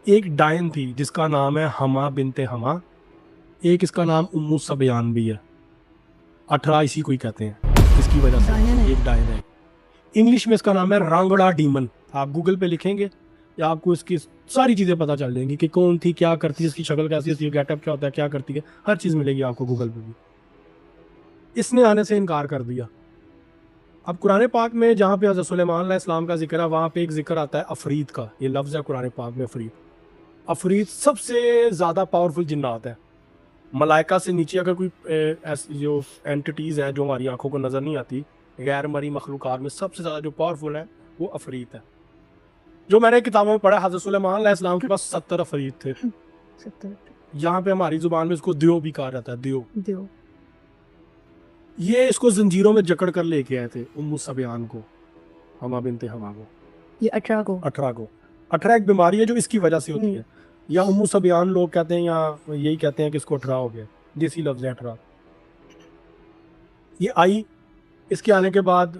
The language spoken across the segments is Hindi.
एक डायन थी जिसका नाम है हमा बिनते हमा, एक इसका नाम उम्मू सबियान भी है। 18 इसी को ही कहते हैं, इसकी वजह से डायन है। एक डायन है। इंग्लिश में इसका नाम है रांगड़ा डीमन। आप गूगल पे लिखेंगे या आपको इसकी सारी चीज़ें पता चल जाएंगी कि कौन थी, क्या करती है, इसकी शक्ल कैसी है, गेटअप क्या होता है, क्या करती है, हर चीज़ मिलेगी आपको गूगल पे भी। इसने आने से इनकार कर दिया। अब कुरान पाक में जहाँ पे हज़रत सुलेमान अलैहिस्सलाम का जिक्र है, वहाँ पे एक जिक्र आता है अफरीत का। ये लफ्ज़ है कुरान पाक में अफरीत। अफरीत सबसे ज़्यादा पावरफुल जिन्नात है। मलाइका से नीचे अगर कोई ऐसी जो एंटिटीज़ हैं जो हमारी आंखों को नज़र नहीं आती, गैर मरी मखलूक़ात में सबसे ज़्यादा जो पावरफुल है वो अफरीत है। जो मैंने किताबों में पढ़ा, हज़रत सुलेमान अलैहिस्सलाम के पास 70 अफरीत थे। 70। यहाँ पे हमारी ज़ुबान में इसको दियो भी कहा जाता है, दियो। दियो। ये इसको जंजीरों में जकड़ कर लेके आए थे उम्मू सबियान को, हमा बिनते हमा को। ये 18 को। 18 एक बीमारी है जो इसकी वजह से होती है, या उम्मू सबियान लोग कहते हैं, या यही कहते हैं कि इसको 18 हो गया, देसी लफ्ज़ है 18। ये आई, इसके आने के बाद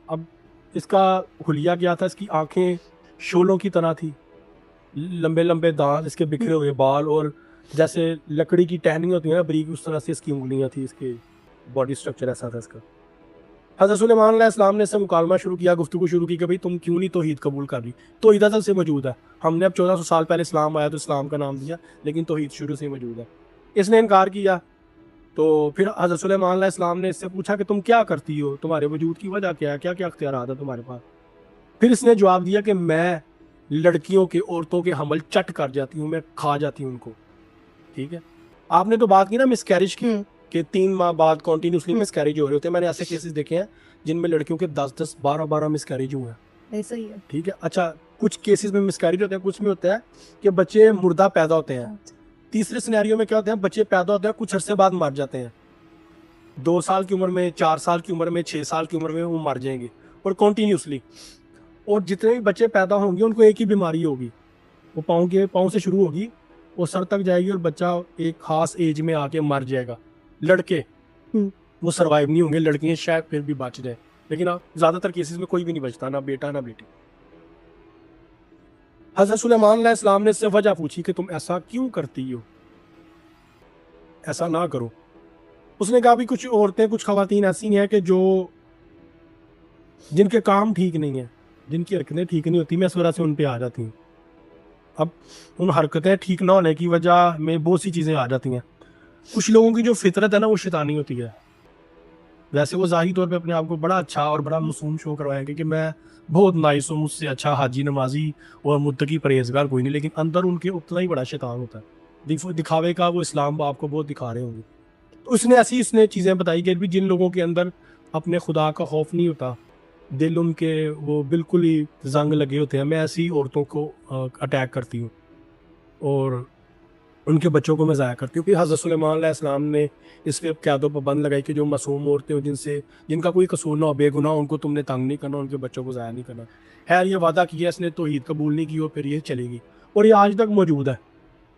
अब इसका हुलिया क्या था, इसकी आंखें शोलों की तरह थी, लंबे लंबे दांत, इसके बिखरे हुए बाल, और जैसे लकड़ी की टहनी होती है ना बारीक, उस तरह से इसकी उंगलियां थी, इसके बॉडी स्ट्रक्चर ऐसा था इसका। हज़रत सुलेमान अलैहिस्सलाम ने इससे मुकालमा शुरू किया, गुफ्तगू शुरू की कि भाई तुम क्यों नहीं तौहीद कबूल कर रही। तौहीद अज़ल से मौजूद है, हमने अब 1400 साल पहले इस्लाम आया तो इस्लाम का नाम दिया, लेकिन तौहीद शुरू से मौजूद है। इसने इनकार किया। तो फिर हज़रत सुलेमान अलैहिस्सलाम ने इससे पूछा कि तुम क्या करती हो, तुम्हारे वजूद की वजह क्या है, क्या क्या अख्तियारात है तुम्हारे पास। फिर इसने जवाब दिया कि मैं लड़कियों के, औरतों के हमल चट कर जाती हूँ, मैं खा जाती हूँ उनको। ठीक है, आपने तो बात की ना मिसकैरेज की, कि 3 माह बाद कॉन्टीन्यूसली मिसकैरेज हो रहे होते हैं। मैंने ऐसे केसेस देखे हैं जिनमें लड़कियों के 10-10, 12-12 मिसकैरेज हुए हैं। ऐसा ही है। ठीक है, अच्छा कुछ केसेस में मिसकैरेज होते हैं, कुछ में होता है कि बच्चे मुर्दा पैदा होते हैं। तीसरे सिनेरियो में क्या होता है, बच्चे पैदा होते हैं, कुछ अरसे बाद मर जाते हैं। 2 साल की उम्र में, 4 साल की उम्र में, 6 साल की उम्र में वो मर जाएंगे, और कॉन्टीन्यूसली। और जितने भी बच्चे पैदा होंगे उनको एक ही बीमारी होगी, वो पाँव से शुरू होगी, वो सर तक जाएगी, और बच्चा एक खास एज में आके मर जाएगा। लड़के वो सरवाइव नहीं होंगे, लड़कियां शायद फिर भी बच जाए, लेकिन आप ज़्यादातर केसेस में कोई भी नहीं बचता, ना बेटा ना बेटी। हज़रत सुलेमान अलैहिस्सलाम ने इससे वजह पूछी कि तुम ऐसा क्यों करती हो, ऐसा ना करो। उसने कहा भी कुछ औरतें, कुछ खवातीन ऐसी हैं कि जो जिनके काम ठीक नहीं है, जिनकी हरकतें ठीक नहीं होती, मैं इस वजह से उन पे आ जाती हूँ। अब उन हरकतें ठीक ना होने की वजह में बहुत सी चीज़ें आ जाती हैं। कुछ लोगों की जो फितरत है ना वो शैतानी होती है। वैसे वो ज़ाहिरी तौर पे अपने आप को बड़ा अच्छा और बड़ा मासूम शो करवाएंगे कि मैं बहुत नाइस हूँ, मुझसे अच्छा हाजी नमाजी और मुत्तकी परहेजगार कोई नहीं, लेकिन अंदर उनके उतना ही बड़ा शैतान होता है। दिखावे का वो इस्लाम आपको बहुत दिखा रहे होंगे। तो उसने चीज़ें बताई कि भी जिन लोगों के अंदर अपने खुदा का खौफ नहीं होता, दिल उनके वो बिल्कुल ही जंग लगे होते हैं, मैं ऐसी औरतों को अटैक करती हूँ और उनके बच्चों को मैं ज़ाया करती हूँ। क्योंकि हज़रत सुलेमान अलैहिस्सलाम ने इस पे क़यादों पाबंद लगाई कि जो मासूम औरतें हो, जिनका कोई कसूर ना हो, बेगुनाह, उनको तुमने तंग नहीं करना, उनके बच्चों को ज़ाया नहीं करना। खैर ये वादा किया इसने, तौहीद कबूल नहीं की, और फिर ये चलेगी, और ये आज तक मौजूद है।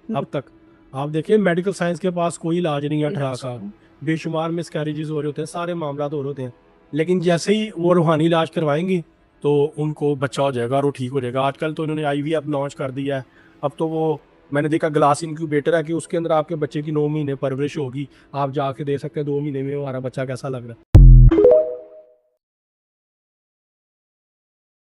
अब तक आप देखिए मेडिकल साइंस के पास कोई इलाज नहीं है 18 का, बेशुमार मिसकैरेजेस हो रहे होते हैं, सारे मामला हो रहे होते हैं, लेकिन जैसे ही वो रूहानी इलाज करवाएंगी तो उनको बच्चा हो जाएगा और वो ठीक हो जाएगा। आजकल तो इन्होंने IVF लॉन्च कर दिया है। अब तो वो मैंने देखा ग्लास इनक्यूबेटर है कि उसके अंदर आपके बच्चे की 9 महीने परवरिश होगी, आप जाके देख सकते हैं 2 महीने में हमारा बच्चा कैसा लग रहा है।